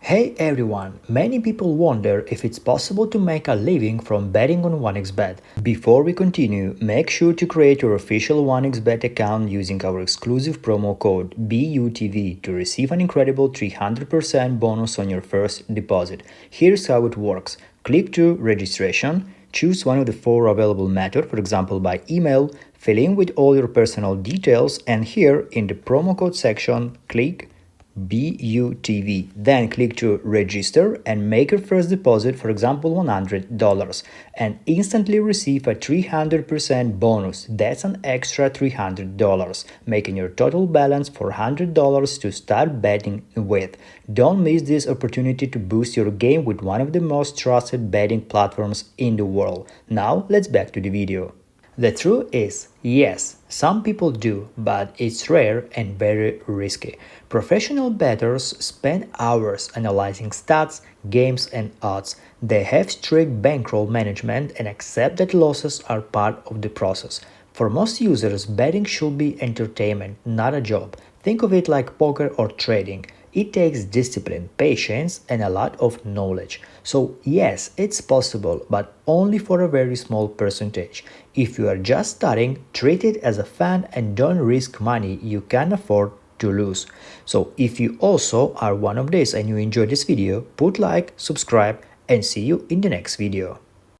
Hey everyone! Many people wonder if it's possible to make a living from betting on 1xBet. Before we continue, make sure to create your official 1xBet account using our exclusive promo code BUTV to receive an incredible 300% bonus on your first deposit. Here's how it works. Click to registration, choose one of the four available methods, for example by email, fill in with all your personal details, and here in the promo code section, click BUTV. Then click to register and make your first deposit, for example $100, and instantly receive a 300% bonus. That's an extra $300, making your total balance $400 to start betting with. Don't miss this opportunity to boost your game with one of the most trusted betting platforms in the world. Now let's back to the video. The truth is, yes, some people do, but it's rare and very risky. Professional bettors spend hours analyzing stats, games, and odds. They have strict bankroll management and accept that losses are part of the process. For most users, betting should be entertainment, not a job. Think of it like poker or trading. It takes discipline, patience, and a lot of knowledge. So yes, it's possible, but only for a very small percentage. If you are just starting, treat it as a fun and don't risk money you can afford to lose. So if you also are one of these and you enjoyed this video, put like, subscribe, and see you in the next video.